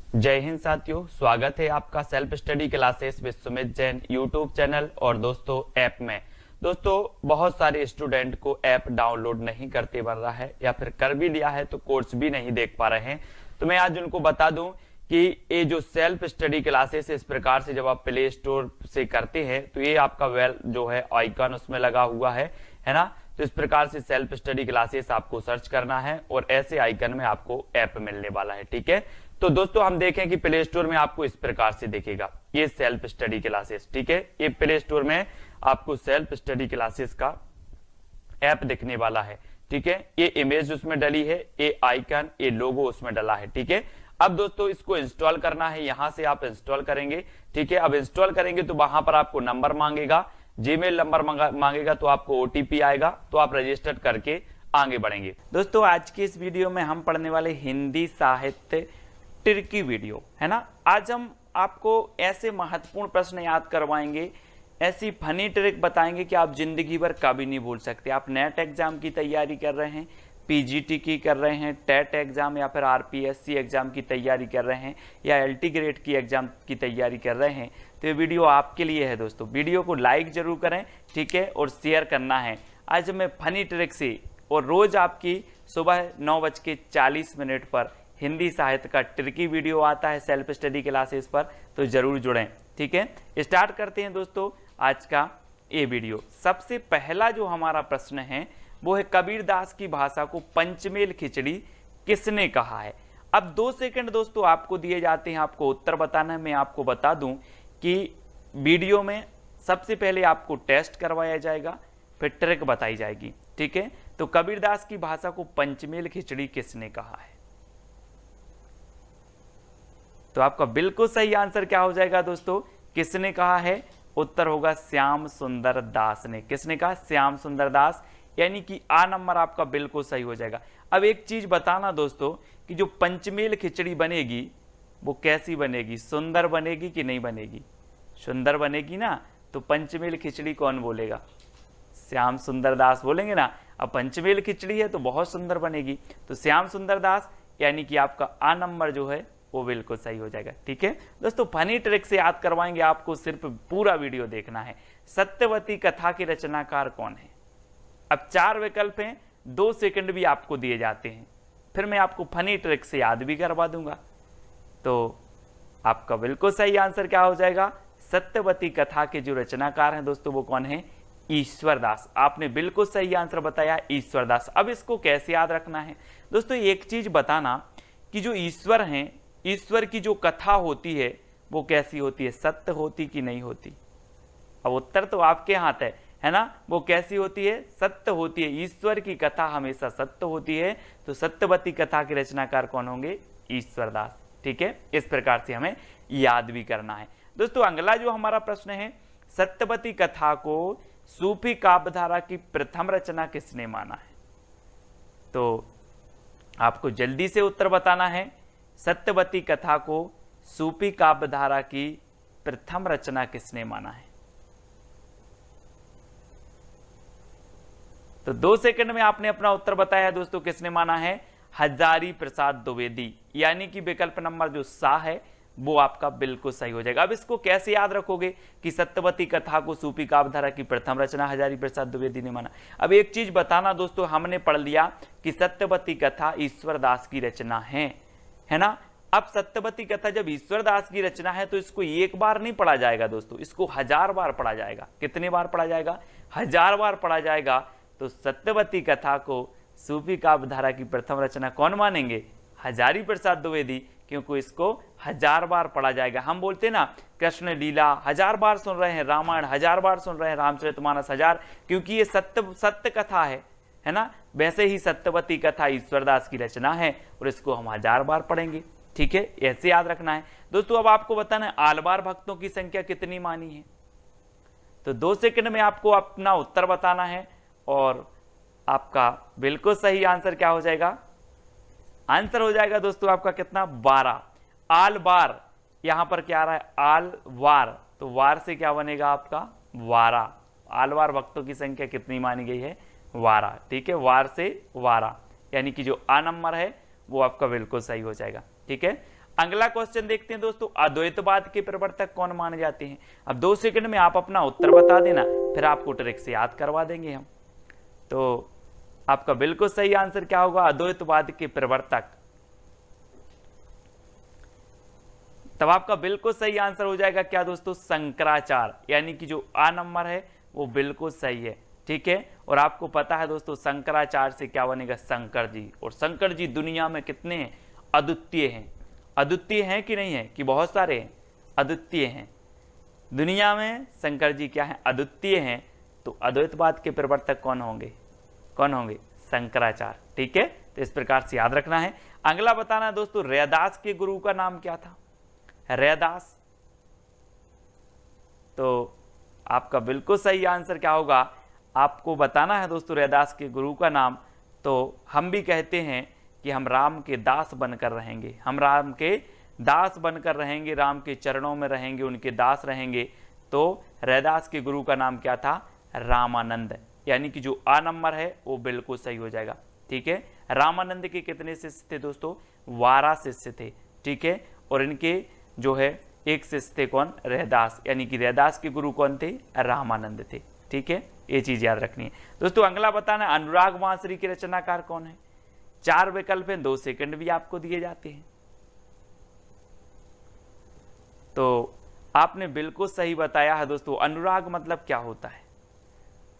जय हिंद साथियों, स्वागत है आपका self study classes Vishwamit Jain YouTube channel और दोस्तों ऐप में। दोस्तों बहुत सारे स्टूडेंट को ऐप डाउनलोड नहीं करते बन रहा है या फिर कर भी लिया है तो कोर्स भी नहीं देख पा रहे हैं। तो मैं आज उनको बता दूं कि ये जो सेल्फ स्टडी क्लासेस इस प्रकार से जब आप प्ले स्टोर से करते हैं तो ये आपका वेल जो है आइकन उसमें लगा हुआ है ना। तो इस प्रकार से सेल्फ स्टडी क्लासेस आपको सर्च करना है और ऐसे आइकन में आपको ऐप मिलने वाला है। ठीक है, तो दोस्तों हम देखें कि प्ले स्टोर में आपको इस प्रकार से दिखेगा ये सेल्फ स्टडी क्लासेस। ठीक है, ये प्ले स्टोर में आपको सेल्फ स्टडी क्लासेस का ऐप दिखने वाला है। ठीक है, ये इमेज उसमें डली है, ये आइकन, ये लोगो उसमें डला है। ठीक है, अब दोस्तों इसको इंस्टॉल करना है, यहां से आप इंस्टॉल करेंगे। ठीक है, अब इंस्टॉल करेंगे तो वहां पर आपको नंबर मांगेगा, जीमेल नंबर मांगेगा, तो आपको ओटीपी आएगा, तो आप रजिस्टर करके आगे बढ़ेंगे। दोस्तों आज की इस वीडियो में हम पढ़ने वाले हिंदी साहित्य ट्रिकी वीडियो है ना। आज हम आपको ऐसे महत्वपूर्ण प्रश्न याद करवाएंगे, ऐसी फनी ट्रिक बताएंगे कि आप जिंदगी भर कभी नहीं भूल सकते। आप नेट एग्जाम की तैयारी कर रहे हैं, पीजीटी की कर रहे हैं, टेट एग्जाम या फिर आरपीएससी एग्जाम की तैयारी कर रहे हैं या एलटी ग्रेड की एग्जाम की तैयारी कर रहे हैं, तो ये वीडियो आपके लिए है दोस्तों। वीडियो को लाइक जरूर करें, ठीक है, और शेयर करना है। आज मैं फनी ट्रिक से और रोज आपकी सुबह 9:40 पर हिंदी साहित्य का ट्रिकी वीडियो आता है सेल्फ स्टडी क्लासेस पर, तो जरूर जुड़ें। ठीक है, स्टार्ट करते हैं दोस्तों आज का ये वीडियो। सबसे पहला जो हमारा प्रश्न है वो है कबीरदास की भाषा को पंचमेल खिचड़ी किसने कहा है। अब 2 सेकंड दोस्तों आपको दिए जाते हैं, आपको उत्तर बताना है। मैं आपको बता दूं कि वीडियो में सबसे पहले आपको टेस्ट करवाया जाएगा, फिर ट्रिक बताई जाएगी। ठीक है, तो कबीरदास की भाषा को पंचमेल खिचड़ी किसने कहा है, तो आपका बिल्कुल सही आंसर क्या हो जाएगा दोस्तों, किसने कहा है। उत्तर होगा श्याम सुंदर दास ने। किसने कहा, श्याम सुंदर दास, यानी कि आ नंबर आपका बिल्कुल सही हो जाएगा। अब एक चीज बताना दोस्तों कि जो पंचमेल खिचड़ी बनेगी वो कैसी बनेगी, सुंदर बनेगी कि नहीं बनेगी। सुंदर बनेगी ना, तो पंचमेल खिचड़ी कौन बोलेगा, श्याम सुंदर दास बोलेंगे ना। अब पंचमेल खिचड़ी है तो बहुत सुंदर बनेगी, तो श्याम सुंदर दास, यानी कि आपका आ नंबर जो है वो बिल्कुल सही हो जाएगा। ठीक है दोस्तों, फनी ट्रिक से याद करवाएंगे आपको, सिर्फ पूरा वीडियो देखना है। सत्यवती कथा के रचनाकार कौन है। अब 4 विकल्प हैं, 2 सेकंड भी आपको दिए जाते हैं, फिर मैं आपको फनी ट्रिक से याद भी करवा दूंगा। तो आपका बिल्कुल सही आंसर क्या हो जाएगा, सत्यवती कथा के जो रचनाकार हैं दोस्तों वो कौन है, ईश्वरदास। आपने बिल्कुल सही आंसर बताया, ईश्वरदास। अब इसको कैसे याद रखना है दोस्तों, एक चीज बताना कि जो ईश्वर हैं, ईश्वर की जो कथा होती है वो कैसी होती है, सत्य होती कि नहीं होती। अब उत्तर तो आपके हाथ है ना, वो कैसी होती है, सत्य होती है। ईश्वर की कथा हमेशा सत्य होती है, तो सत्यवती कथा के रचनाकार कौन होंगे, ईश्वरदास। ठीक है, इस प्रकार से हमें याद भी करना है दोस्तों। अगला जो हमारा प्रश्न है, सत्यवती कथा को सूफी काव्यधारा की प्रथम रचना किसने माना है, तो आपको जल्दी से उत्तर बताना है। सत्यवती कथा को सूफी काव्यधारा की प्रथम रचना किसने माना है, तो 2 सेकंड में आपने अपना उत्तर बताया दोस्तों, किसने माना है, हजारी प्रसाद द्विवेदी, यानी कि विकल्प नंबर जो सा है वो आपका बिल्कुल सही हो जाएगा। अब इसको कैसे याद रखोगे कि सत्यवती कथा को सूफी काव्यधारा की प्रथम रचना हजारी प्रसाद द्विवेदी ने माना। अब एक चीज बताना दोस्तों, हमने पढ़ लिया कि सत्यवती कथा ईश्वरदास की रचना है ना। अब सत्यवती कथा जब ईश्वरदास की रचना है तो इसको एक बार नहीं पढ़ा जाएगा दोस्तों, इसको 1000 बार पढ़ा जाएगा। कितने बार पढ़ा जाएगा, 1000 बार पढ़ा जाएगा। तो सत्यवती कथा को सूफी काव्यधारा की प्रथम रचना कौन मानेंगे, हजारी प्रसाद द्विवेदी, क्योंकि इसको 1000 बार पढ़ा जाएगा। हम बोलते हैं ना कृष्ण लीला 1000 बार सुन रहे हैं, रामायण 1000 बार सुन रहे हैं, रामचरितमानस 1000, क्योंकि ये सत्य कथा है ना। वैसे ही सत्यवती कथा ईश्वरदास की रचना है और इसको हम 1000 बार पढ़ेंगे। ठीक है, ऐसे याद रखना है दोस्तों। अब आपको बताना है आलवार भक्तों की संख्या कितनी मानी है, तो 2 सेकंड में आपको अपना उत्तर बताना है और आपका बिल्कुल सही आंसर क्या हो जाएगा, आंसर हो जाएगा दोस्तों आपका कितना, 12। आल बार, यहां पर क्या आ रहा है, आल वार, तो वार से क्या बनेगा आपका 12। आलवार भक्तों की संख्या कितनी मानी गई है, 12। ठीक है, वार से 12, यानी कि जो आ नंबर है वो आपका बिल्कुल सही हो जाएगा। ठीक है, अगला क्वेश्चन देखते हैं दोस्तों, अद्वैतवाद के प्रवर्तक कौन माने जाते हैं। अब 2 सेकंड में आप अपना उत्तर बता देना, फिर आपको ट्रिक से याद करवा देंगे हम। तो आपका बिल्कुल सही आंसर क्या होगा, अद्वैतवाद के प्रवर्तक। तब आपका बिल्कुल सही आंसर हो जाएगा क्या दोस्तों, शंकराचार्य, यानी कि जो आ नंबर है वो बिल्कुल सही है। ठीक है, और आपको पता है दोस्तों शंकराचार्य से क्या बनेगा, शंकर जी। और शंकर जी दुनिया में कितने हैं, अद्वितीय हैं। अद्वितीय हैं कि नहीं है, कि बहुत सारे हैं, अद्वितीय हैं दुनिया में। शंकर जी क्या है, अद्वितीय हैं। तो अद्वैतवाद के प्रवर्तक कौन होंगे, कौन होंगे, शंकराचार्य। ठीक है, तो इस प्रकार से याद रखना है। अगला बताना है दोस्तों, रैदास के गुरु का नाम क्या था, रैदास। तो आपका बिल्कुल सही आंसर क्या होगा, आपको बताना है दोस्तों रैदास के गुरु का नाम। तो हम भी कहते हैं कि हम राम के दास बनकर रहेंगे, हम राम के दास बनकर रहेंगे, राम के चरणों में रहेंगे, उनके दास रहेंगे। तो रैदास के गुरु का नाम क्या था, रामानंद, यानी कि जो आ नंबर है वो बिल्कुल सही हो जाएगा। ठीक है, रामानंद के कितने शिष्य थे दोस्तों, 12 शिष्य थे। ठीक है, और इनके जो है एक शिष्य थे कौन, रैदास, यानी कि रैदास के गुरु कौन थे, रामानंद थे। ठीक है, ये चीज याद रखनी है दोस्तों। अगला बताना, अनुराग बांसुरी के रचनाकार कौन है। 4 विकल्प हैं, 2 सेकंड भी आपको दिए जाते हैं। तो आपने बिल्कुल सही बताया है दोस्तों। अनुराग मतलब क्या होता है,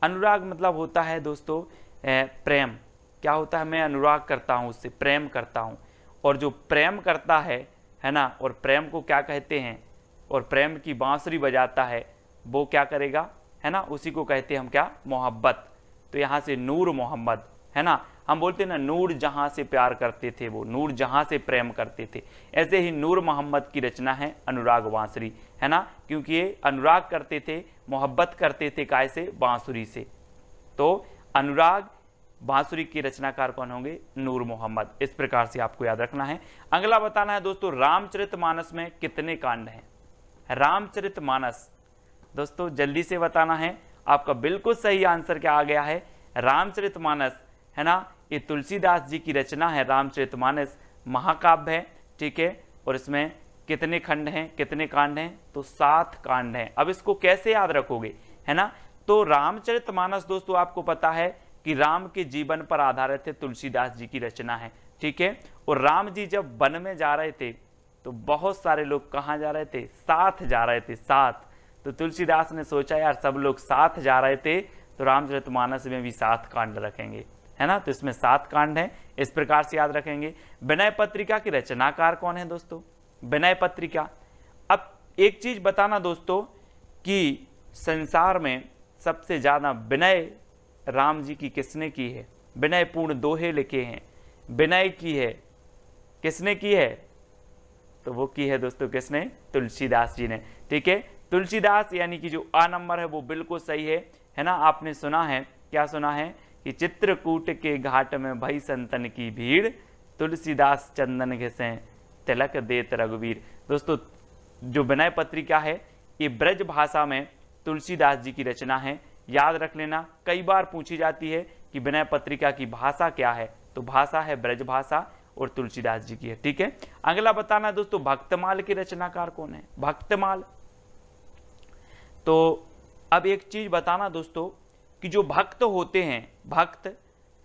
अनुराग मतलब होता है दोस्तों प्रेम। क्या होता है, मैं अनुराग करता हूं, उससे प्रेम करता हूं। और जो प्रेम करता है ना, और प्रेम को क्या कहते हैं, और प्रेम की बांसुरी बजाता है वो क्या करेगा, है ना, उसी को कहते हैं हम क्या, मोहब्बत। तो यहाँ से नूर मोहम्मद, है ना, हम बोलते हैं ना नूर जहां से प्यार करते थे वो, नूर जहां से प्रेम करते थे। ऐसे ही नूर मोहम्मद की रचना है अनुराग बांसुरी, है ना, क्योंकि ये अनुराग करते थे, मोहब्बत करते थे, काय से, बांसुरी से। तो अनुराग बांसुरी के रचनाकार कौन होंगे, नूर मोहम्मद। इस प्रकार से आपको याद रखना है। अगला बताना है दोस्तों, रामचरितमानस में कितने कांड हैं। रामचरितमानस दोस्तों जल्दी से बताना है। आपका बिल्कुल सही आंसर क्या आ गया है, रामचरितमानस, है ना, ये तुलसीदास जी की रचना है। रामचरितमानस महाकाव्य है। ठीक है, और इसमें कितने खंड हैं, कितने कांड हैं, तो 7 कांड हैं। अब इसको कैसे याद रखोगे, है ना, तो रामचरितमानस दोस्तों आपको पता है कि राम के जीवन पर आधारित है, तुलसीदास जी की रचना है। ठीक है, और राम जी जब वन में जा रहे थे तो बहुत सारे लोग कहाँ जा रहे थे, साथ जा रहे थे, साथ। तो तुलसीदास ने सोचा यार सब लोग साथ जा रहे थे तो रामचरितमानस में भी 7 कांड रखेंगे, है ना, तो इसमें 7 कांड हैं। इस प्रकार से याद रखेंगे। विनय पत्रिका के रचनाकार कौन है दोस्तों, विनय पत्रिका। अब एक चीज बताना दोस्तों कि संसार में सबसे ज्यादा विनय राम जी की किसने की है, विनय पूर्ण दोहे लिखे हैं, विनय की है किसने की है, तो वो की है दोस्तों किसने, तुलसीदास जी ने। ठीक है, तुलसीदास यानी कि जो आ नंबर है वो बिल्कुल सही है ना। आपने सुना है, क्या सुना है कि चित्रकूट के घाट में भई संतन की भीड़, तुलसीदास चंदन घिसे तिलक देत रघुवीर। दोस्तों जो विनय पत्रिका है ये ब्रज भाषा में तुलसीदास जी की रचना है। याद रख लेना, कई बार पूछी जाती है कि विनय पत्रिका की भाषा क्या है, तो भाषा है ब्रज भाषा और तुलसीदास जी की है। ठीक है, अगला बताना दोस्तों, भक्तमाल के रचनाकार कौन है, भक्तमाल। तो अब एक चीज बताना दोस्तों कि जो भक्त होते हैं, भक्त,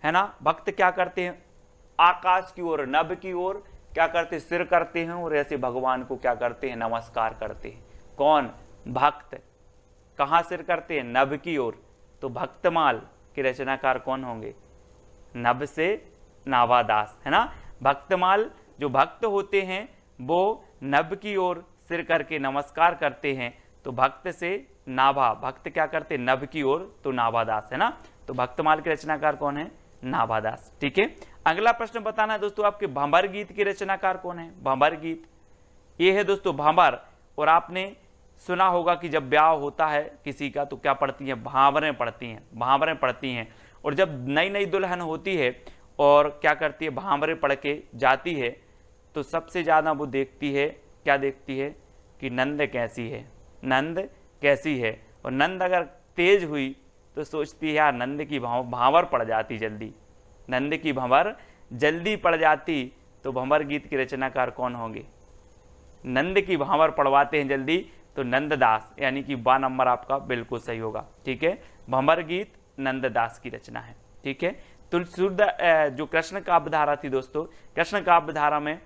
है ना, भक्त क्या करते हैं, आकाश की ओर, नभ की ओर क्या करते, सिर करते हैं, और ऐसे भगवान को क्या करते हैं, नमस्कार करते हैं। कौन, भक्त। कहां सिर करते हैं, नभ की ओर। तो भक्तमाल के रचनाकार कौन होंगे, नभ से नाभादास, है ना। भक्तमाल जो भक्त होते हैं वो नभ की ओर सिर करके नमस्कार करते हैं। तो भक्त से नाभा, भक्त क्या करते, नभ की ओर, तो नाभादास, है ना। तो भक्तमाल के रचनाकार कौन है, नाभादास। ठीक है, अगला प्रश्न बताना है दोस्तों आपके, भंवर गीत के रचनाकार कौन है, भंवर गीत। ये है दोस्तों भंवर, और आपने सुना होगा कि जब ब्याह होता है किसी का तो क्या पढ़ती है, भांवरें पढ़ती हैं, भांवरें पढ़ती हैं। और जब नई नई दुल्हन होती है और क्या करती है, भांवरें पढ़ के जाती है, तो सबसे ज्यादा वो देखती है, क्या देखती है कि नंद कैसी है, नंद कैसी है। और नंद अगर तेज हुई तो सोचती है यार नंद की भांवर पड़ जाती जल्दी, नंद की भंवर जल्दी पड़ जाती। तो भंवर गीत के रचनाकार कौन होंगे, नंद की भांवर पढ़वाते हैं जल्दी, तो नंददास, यानी कि बा नंबर आपका बिल्कुल सही होगा। ठीक है, भंवर गीत नंददास की रचना है। ठीक है, तो जो कृष्ण काव्य धारा थी दोस्तों, कृष्ण काव्य धारा में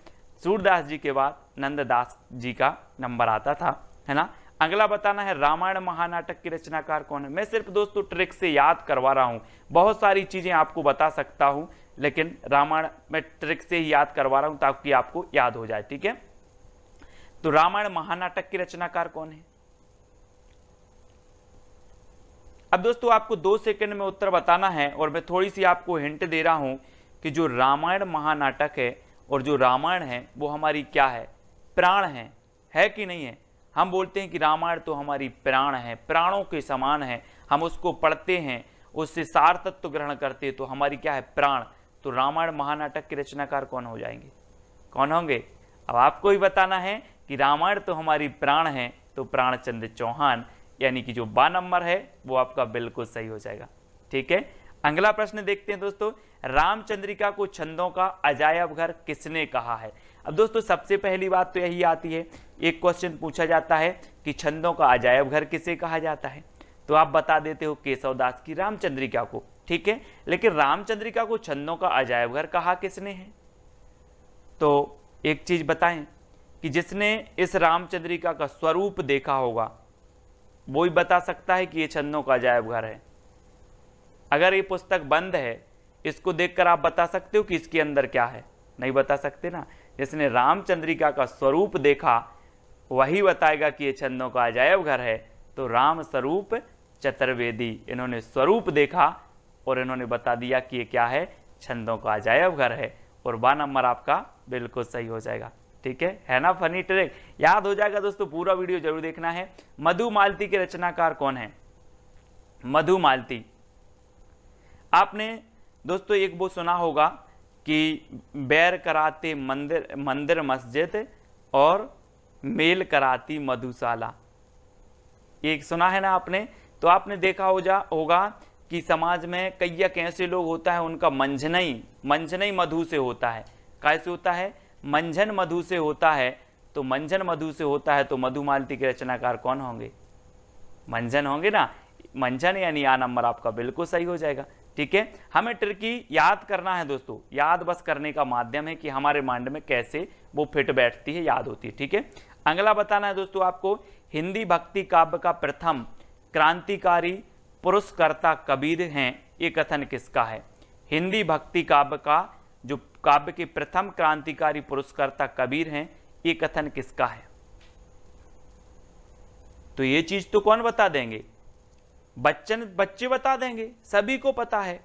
सूरदास जी के बाद नंददास जी का नंबर आता था, है ना। अगला बताना है रामायण महानाटक की रचनाकार कौन है। मैं सिर्फ दोस्तों ट्रिक से याद करवा रहा हूं, बहुत सारी चीजें आपको बता सकता हूं, लेकिन रामायण में ट्रिक से ही याद करवा रहा हूं ताकि आपको याद हो जाए। ठीक है, तो रामायण महानाटक की रचनाकार कौन है। अब दोस्तों आपको 2 सेकंड में उत्तर बताना है, और मैं थोड़ी सी आपको हिंट दे रहा हूं कि जो रामायण महानाटक है और जो रामायण है वो हमारी क्या है, प्राण है कि नहीं है। हम बोलते हैं कि रामायण तो हमारी प्राण है, प्राणों के समान है, हम उसको पढ़ते हैं, उससे सार तत्व ग्रहण करते हैं, तो हमारी क्या है, प्राण। तो रामायण महानाटक के रचनाकार कौन हो जाएंगे, कौन होंगे। अब आपको ही बताना है कि रामायण तो हमारी प्राण है, तो प्राणचंद्र चौहान, यानी कि जो बा नंबर है वो आपका बिल्कुल सही हो जाएगा। ठीक है, अगला प्रश्न देखते हैं दोस्तों, रामचंद्रिका को छंदों का अजायब घर किसने कहा है। अब दोस्तों सबसे पहली बात तो यही आती है, एक क्वेश्चन पूछा जाता है कि छंदों का अजायब घर किसे कहा जाता है, तो आप बता देते हो केशवदास की रामचंद्रिका को। ठीक है, लेकिन रामचंद्रिका को छंदों का अजायब घर कहा किसने है। तो एक चीज बताएं कि जिसने इस रामचंद्रिका का स्वरूप देखा होगा वो ही बता सकता है कि ये छंदों का अजायब घर है। अगर ये पुस्तक बंद है, इसको देखकर आप बता सकते हो कि इसके अंदर क्या है, नहीं बता सकते ना। जिसने रामचंद्रिका का स्वरूप देखा वही बताएगा कि ये छंदों का अजायब घर है। तो राम स्वरूप चतुर्वेदी, इन्होंने स्वरूप देखा और इन्होंने बता दिया कि ये क्या है, छंदों का अजायब घर है, और बा नंबर आपका बिल्कुल सही हो जाएगा। ठीक है ना, फनी ट्रिक, याद हो जाएगा दोस्तों, पूरा वीडियो जरूर देखना है। मधुमालती के रचनाकार कौन है, मधुमालती। आपने दोस्तों एक वो सुना होगा कि बैर कराते मंदिर मस्जिद और मेल कराती मधुशाला, एक सुना है ना आपने। तो आपने देखा होगा कि समाज में कई ऐसे लोग होता है, उनका मंझनई मधु से होता है। कैसे होता है, मंझन मधु से होता है। तो मंझन मधु से होता है, तो मधुमालती के रचनाकार कौन होंगे, मंझन होंगे ना, मंझन, यानी आ नंबर आपका बिल्कुल सही हो जाएगा। ठीक है, हमें ट्रिकी याद करना है दोस्तों, याद बस करने का माध्यम है कि हमारे माइंड में कैसे वो फिट बैठती है, याद होती है। ठीक है, अगला बताना है दोस्तों आपको, हिंदी भक्ति काव्य का प्रथम क्रांतिकारी पुरस्कर्ता कबीर हैं, ये कथन किसका है। हिंदी भक्ति काव्य का जो काव्य के प्रथम क्रांतिकारी पुरस्कर्ता कबीर हैं, ये कथन किसका है। तो ये चीज तो कौन बता देंगे, बच्चे बता देंगे, सभी को पता है।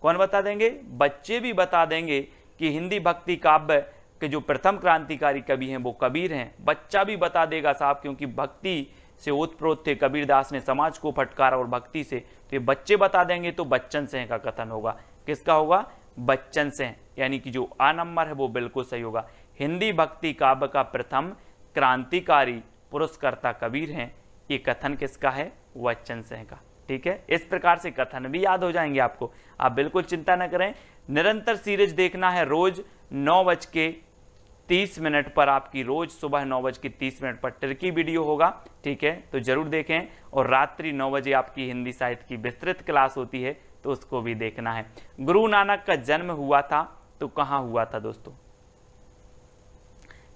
कौन बता देंगे, बच्चे भी बता देंगे कि हिंदी भक्ति काव्य के जो प्रथम क्रांतिकारी कवि हैं वो कबीर हैं। बच्चा भी बता देगा साहब, क्योंकि भक्ति से ओतप्रोत थे कबीरदास ने समाज को फटकारा और भक्ति से, तो ये बच्चे बता देंगे। तो बच्चन सिंह का कथन होगा, किसका होगा, बच्चन सिंह, यानी कि जो आ नंबर है वो बिल्कुल सही होगा। हिंदी भक्ति काव्य का प्रथम क्रांतिकारी पुरस्कर्ता कबीर हैं, ये कथन किसका है, बच्चन सिंह का। ठीक है, इस प्रकार से कथन भी याद हो जाएंगे आपको, आप बिल्कुल चिंता न करें। निरंतर सीरीज देखना है, रोज 9:30 पर आपकी, रोज सुबह 9:30 पर ट्रिकी वीडियो होगा। ठीक है, तो जरूर देखें, और रात्रि 9 बजे आपकी हिंदी साहित्य की विस्तृत क्लास होती है, तो उसको भी देखना है। गुरु नानक का जन्म हुआ था तो कहां हुआ था दोस्तों।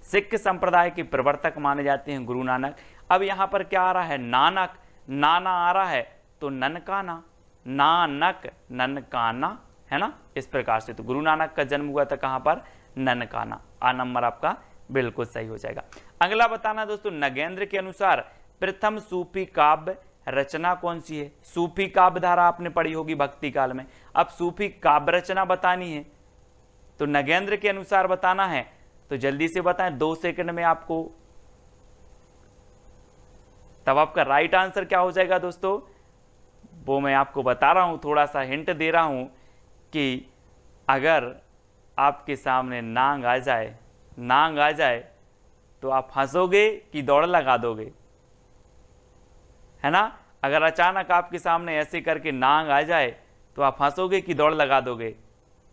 सिख संप्रदाय के प्रवर्तक माने जाते हैं गुरु नानक। अब यहां पर क्या आ रहा है, नानक, नाना आ रहा है, तो ननकाना, नानक ननकाना, है ना, इस प्रकार से। तो गुरु नानक का जन्म हुआ था कहां पर, ननकाना, आ नंबर आपका बिल्कुल सही हो जाएगा। अगला बताना दोस्तों, नगेंद्र के अनुसार प्रथम सूफी काव्य रचना कौन सी है। सूफी काव्य धारा आपने पढ़ी होगी भक्ति काल में, अब सूफी काव्य रचना बतानी है, तो नगेंद्र के अनुसार बताना है, तो जल्दी से बताएं, 2 सेकंड में आपको। तब आपका राइट आंसर क्या हो जाएगा दोस्तों, वो मैं आपको बता रहा हूं, थोड़ा सा हिंट दे रहा हूं कि अगर आपके सामने नांग आ जाए तो आप हंसोगे कि दौड़ लगा दोगे, है ना। अगर अचानक आपके सामने ऐसे करके नांग आ जाए तो आप हंसोगे कि दौड़ लगा दोगे,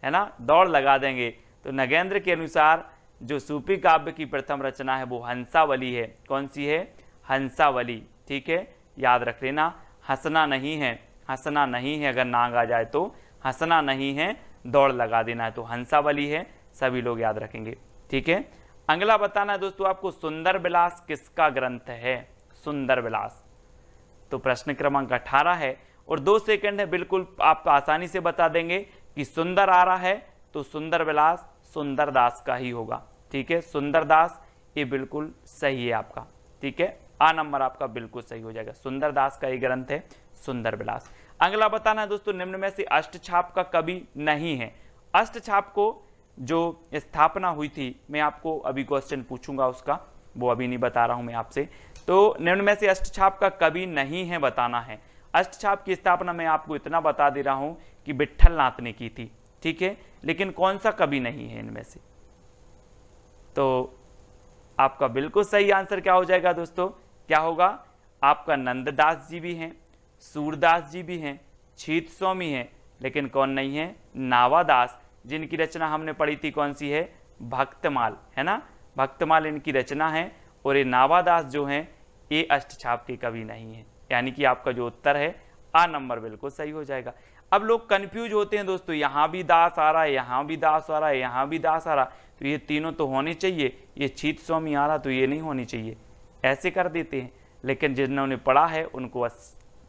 है ना, दौड़ लगा देंगे। तो नगेंद्र के अनुसार जो सूफी काव्य की प्रथम रचना है वो हंसावली है। कौन सी है? हंसावली। ठीक है, याद रख लेना। हंसना नहीं है, हंसना नहीं है, अगर नाग आ जाए तो हंसना नहीं है, दौड़ लगा देना है, तो हंसावली है, सभी लोग याद रखेंगे। ठीक है, अगला बताना है दोस्तों आपको, सुंदर विलास किसका ग्रंथ है? सुंदर विलास, तो प्रश्न क्रमांक 18 है और 2 सेकंड है, बिल्कुल आप आसानी से बता देंगे कि सुंदर आ रहा है तो सुंदर विलास सुंदरदास का ही होगा। ठीक है, सुंदरदास, ये बिल्कुल सही है आपका। ठीक है, आ नंबर आपका बिल्कुल सही हो जाएगा। सुंदरदास का ये ग्रंथ है सुंदर विलास। अगला बताना है दोस्तों, निम्न में से अष्टछाप का कवि नहीं है। अष्टछाप को जो स्थापना हुई थी, मैं आपको अभी क्वेश्चन पूछूंगा उसका, वो अभी नहीं बता रहा हूं मैं आपसे। तो निम्न में से अष्टछाप का कवि नहीं है बताना है। अष्टछाप की स्थापना मैं आपको इतना बता दे रहा हूं कि विट्ठल नाथ ने की थी। ठीक है, लेकिन कौन सा कवि नहीं है इनमें से? तो आपका बिल्कुल सही आंसर क्या हो जाएगा दोस्तों? क्या होगा आपका? नंददास जी भी हैं, सूरदास जी भी हैं, छीत स्वामी हैं, लेकिन कौन नहीं है? नावादास, जिनकी रचना हमने पढ़ी थी, कौन सी है? भक्तमाल, है ना, भक्तमाल इनकी रचना है। और ये नावादास जो हैं ये अष्टछाप के कवि नहीं है, यानी कि आपका जो उत्तर है आ नंबर बिल्कुल सही हो जाएगा। अब लोग कंफ्यूज होते हैं दोस्तों, यहाँ भी दास आ रहा है, यहाँ भी दास आ रहा है, यहाँ भी दास आ रहा, तो ये तीनों तो होने चाहिए, ये छीत स्वामी आ रहा तो ये नहीं होनी चाहिए, ऐसे कर देते हैं। लेकिन जिन्होंने पढ़ा है उनको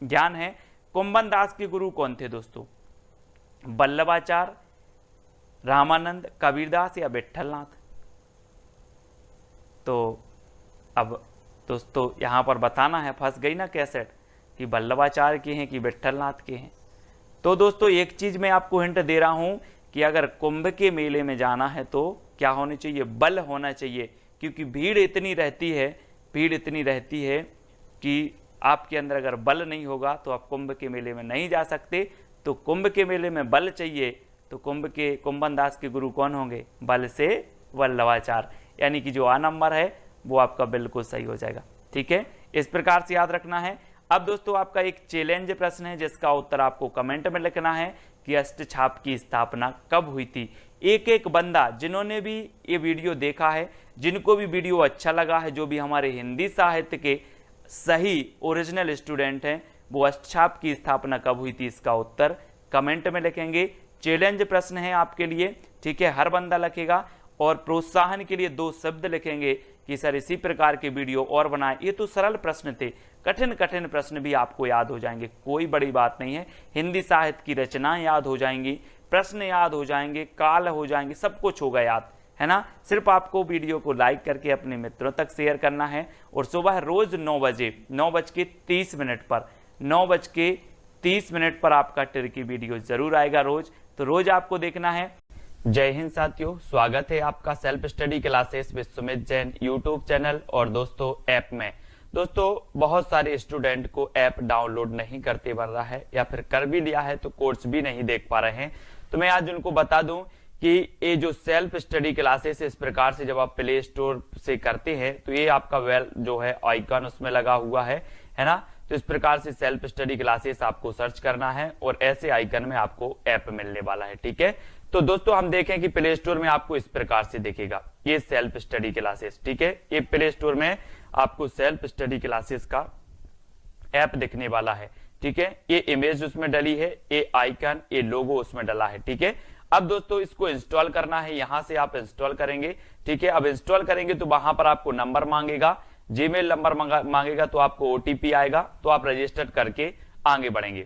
ज्ञान है। कुंभन दास के गुरु कौन थे दोस्तों? वल्लभाचार्य, रामानंद, कबीरदास या विट्ठलनाथ? तो अब दोस्तों यहाँ पर बताना है, फंस गई ना कैसेट, कि वल्लभाचार्य के हैं कि विट्ठलनाथ के हैं। तो दोस्तों एक चीज मैं आपको हिंट दे रहा हूं कि अगर कुंभ के मेले में जाना है तो क्या होनी चाहिए? बल होना चाहिए, क्योंकि भीड़ इतनी रहती है, भीड़ इतनी रहती है कि आपके अंदर अगर बल नहीं होगा तो आप कुंभ के मेले में नहीं जा सकते। तो कुंभ के मेले में बल चाहिए, तो कुंभन दास के गुरु कौन होंगे? बल से वल्लभाचार्य, यानी कि जो आ नंबर है वो आपका बिल्कुल सही हो जाएगा। ठीक है, इस प्रकार से याद रखना है। अब दोस्तों आपका एक चैलेंज प्रश्न है जिसका उत्तर आपको कमेंट में लिखना है कि अष्टछाप की स्थापना कब हुई थी। एक एक बंदा जिन्होंने भी ये वीडियो देखा है, जिनको भी वीडियो अच्छा लगा है, जो भी हमारे हिंदी साहित्य के सही ओरिजिनल स्टूडेंट हैं, वो अष्टछाप की स्थापना कब हुई थी इसका उत्तर कमेंट में लिखेंगे। चैलेंज प्रश्न है आपके लिए। ठीक है, हर बंदा लिखेगा और प्रोत्साहन के लिए 2 शब्द लिखेंगे कि सर इसी प्रकार के वीडियो और बनाए। ये तो सरल प्रश्न थे, कठिन कठिन प्रश्न भी आपको याद हो जाएंगे, कोई बड़ी बात नहीं है। हिंदी साहित्य की रचनाएं याद हो जाएंगी, प्रश्न याद हो जाएंगे, काल हो जाएंगे, सब कुछ होगा याद, है ना। सिर्फ आपको वीडियो को लाइक करके अपने मित्रों तक शेयर करना है। और सुबह रोज 9 बजे 9:30 पर 9:30 पर आपका ट्रिकी वीडियो जरूर आएगा रोज, तो रोज आपको देखना है। जय हिंद साथियों, स्वागत है आपका self study classes with Sumit Jain YouTube channel और दोस्तों ऐप में। दोस्तों बहुत सारे स्टूडेंट को ऐप डाउनलोड नहीं करते बन रहा है, या फिर कर भी लिया है तो कोर्स भी नहीं देख पा रहे हैं। तो मैं आज उनको बता दूं कि ये जो सेल्फ स्टडी क्लासेस इस प्रकार से जब आप प्ले स्टोर से करते हैं तो ये आपका वेल जो है आइकन उसमें लगा हुआ है ना। तो इस प्रकार से सेल्फ स्टडी क्लासेस आपको सर्च करना है और ऐसे आइकन में आपको ऐप मिलने वाला है। ठीक है, तो दोस्तों हम देखें कि प्ले स्टोर में आपको इस प्रकार से दिखेगा ये सेल्फ स्टडी क्लासेस। ठीक है, ये प्ले स्टोर में आपको सेल्फ स्टडी क्लासेस का ऐप दिखने वाला है। ठीक है, ये इमेज उसमें डली है, ये आइकन, ये लोगो उसमें डला है। ठीक है, अब दोस्तों इसको इंस्टॉल करना है, यहां से आप इंस्टॉल करेंगे। ठीक है, अब इंस्टॉल करेंगे तो वहां पर आपको नंबर मांगेगा, जीमेल नंबर मांगेगा, तो आपको ओटीपी आएगा, तो आप रजिस्टर करके आगे बढ़ेंगे।